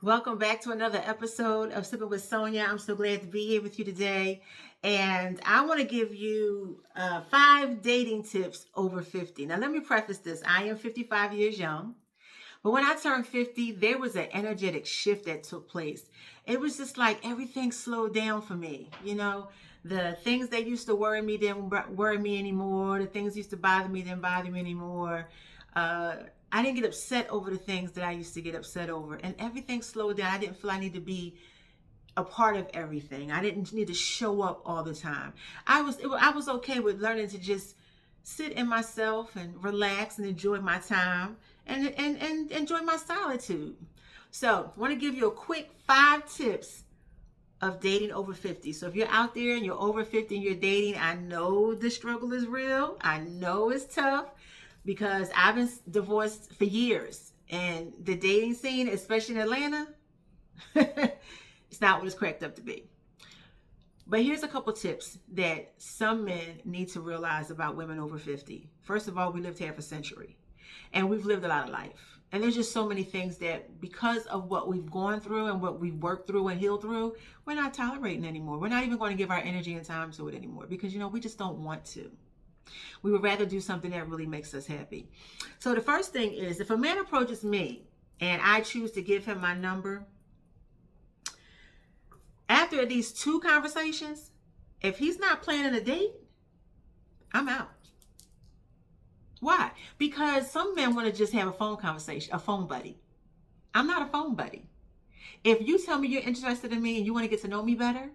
Welcome back to another episode of Sipping with Sonia. I'm so glad to be here with you today. And I want to give you 5 dating tips over 50. Now, let me preface this. I am 55 years young. But when I turned 50, there was an energetic shift that took place. It was just like everything slowed down for me. The things that used to worry me didn't worry me anymore. The things that used to bother me didn't bother me anymore. Uh, I didn't get upset over the things that I used to get upset over. And everything slowed down. I didn't feel I needed to be a part of everything. I didn't need to show up all the time. I was okay with learning to just sit in myself and relax and enjoy my time and enjoy my solitude. So, I want to give you a quick 5 tips of dating over 50. So, if you're out there and you're over 50 and you're dating, I know the struggle is real. I know it's tough because I've been divorced for years. And the dating scene, especially in Atlanta, it's not what it's cracked up to be. But here's a couple tips that some men need to realize about women over 50. First of all, we lived half a century and we've lived a lot of life. And there's just so many things that because of what we've gone through and what we've worked through and healed through, we're not tolerating anymore. We're not even going to give our energy and time to it anymore because, we just don't want to. We would rather do something that really makes us happy. So the first thing is if a man approaches me and I choose to give him my number, after at least 2 conversations, if he's not planning a date, I'm out. Why? Because some men want to just have a phone conversation, a phone buddy. I'm not a phone buddy. If you tell me you're interested in me and you want to get to know me better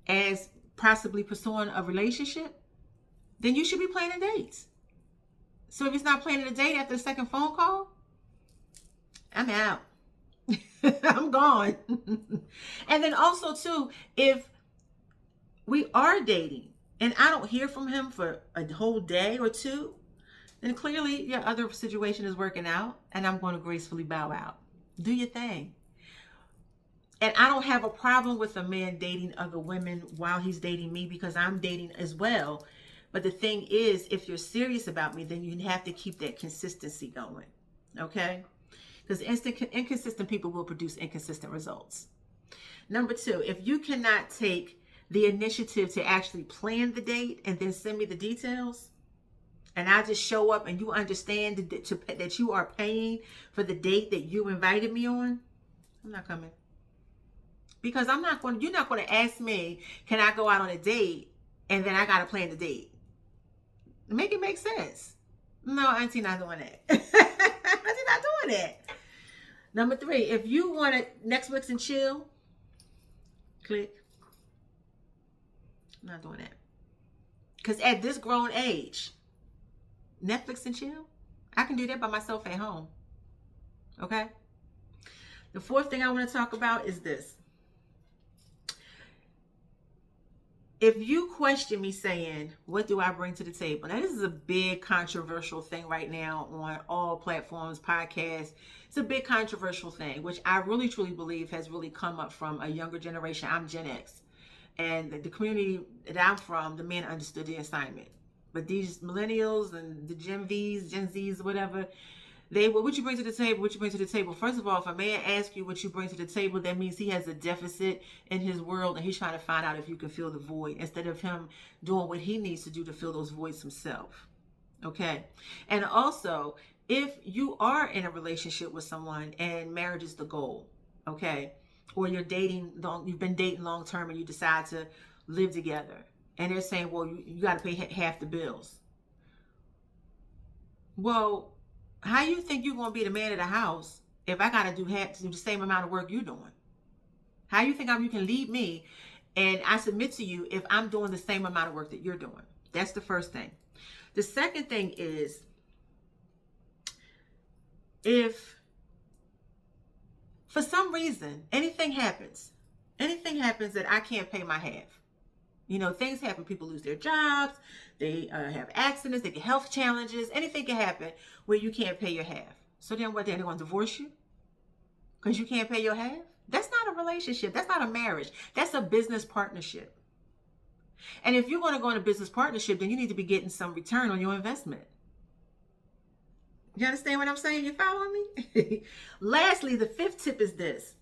as possibly pursuing a relationship, then you should be planning dates. So if he's not planning a date after the second phone call, I'm out. I'm gone. And then also too, if we are dating and I don't hear from him for a whole day or two, then clearly your other situation is working out and I'm going to gracefully bow out. Do your thing. And I don't have a problem with a man dating other women while he's dating me because I'm dating as well. But the thing is, if you're serious about me, then you have to keep that consistency going. Okay? Because inconsistent people will produce inconsistent results. Number 2, if you cannot take the initiative to actually plan the date and then send me the details, and I just show up and you understand that you are paying for the date that you invited me on, I'm not coming. Because you're not going to ask me, can I go out on a date? And then I got to plan the date. Make it make sense. No, Auntie not doing that. Auntie not doing that. Number 3, if you want to Netflix and chill, click. I'm not doing that. Because at this grown age, Netflix and chill, I can do that by myself at home. Okay? The 4th thing I want to talk about is this. If you question me saying, what do I bring to the table? Now, this is a big controversial thing right now on all platforms, podcasts. It's a big controversial thing, which I really, truly believe has really come up from a younger generation. I'm Gen X. And the community that I'm from, the men understood the assignment. But these millennials and the Gen Zs, whatever, what you bring to the table, what you bring to the table. First of all, if a man asks you what you bring to the table, that means he has a deficit in his world and he's trying to find out if you can fill the void instead of him doing what he needs to do to fill those voids himself. Okay. And also, if you are in a relationship with someone and marriage is the goal, okay, or you've been dating long term and you decide to live together and they're saying, well, you got to pay half the bills. Well, how you think you're going to be the man of the house if I got to do the same amount of work you're doing? How you think you can lead me and I submit to you if I'm doing the same amount of work that you're doing? That's the first thing. The second thing is, if for some reason anything happens that I can't pay my half, things happen. People lose their jobs. They have accidents. They get health challenges. Anything can happen where you can't pay your half. So then what? They're going to divorce you because you can't pay your half? That's not a relationship. That's not a marriage. That's a business partnership. And if you're going to go in a business partnership, then you need to be getting some return on your investment. You understand what I'm saying? You following me? Lastly, the fifth tip is this.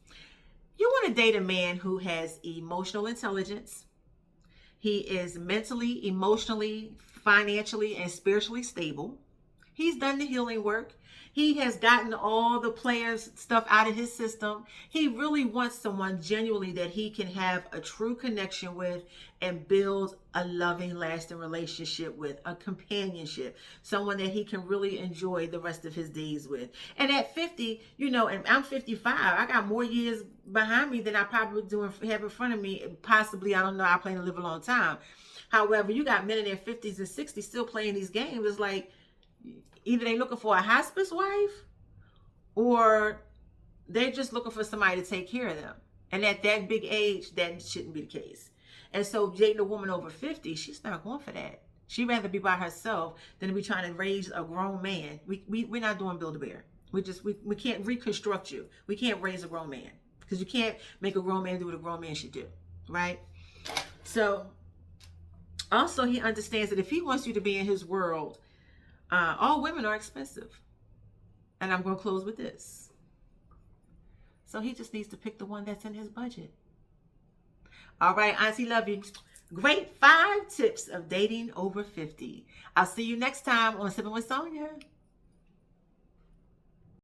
You want to date a man who has emotional intelligence. He is mentally, emotionally, financially, and spiritually stable. He's done the healing work. He has gotten all the players stuff out of his system. He really wants someone genuinely that he can have a true connection with and build a loving, lasting relationship with, a companionship, someone that he can really enjoy the rest of his days with. And at 50, and I'm 55, I got more years behind me than I probably do have in front of me. Possibly, I don't know, I plan to live a long time. However, you got men in their 50s and 60s still playing these games. It's like, either they looking for a hospice wife or they're just looking for somebody to take care of them. And at that big age, that shouldn't be the case. And so dating a woman over 50, she's not going for that. She'd rather be by herself than to be trying to raise a grown man. We're not doing Build-A-Bear. We can't reconstruct you. We can't raise a grown man because you can't make a grown man do what a grown man should do, right? So also he understands that if he wants you to be in his world, all women are expensive. And I'm going to close with this. So he just needs to pick the one that's in his budget. All right, Auntie, love you. Great 5 tips of dating over 50. I'll see you next time on Sipping with Sonia.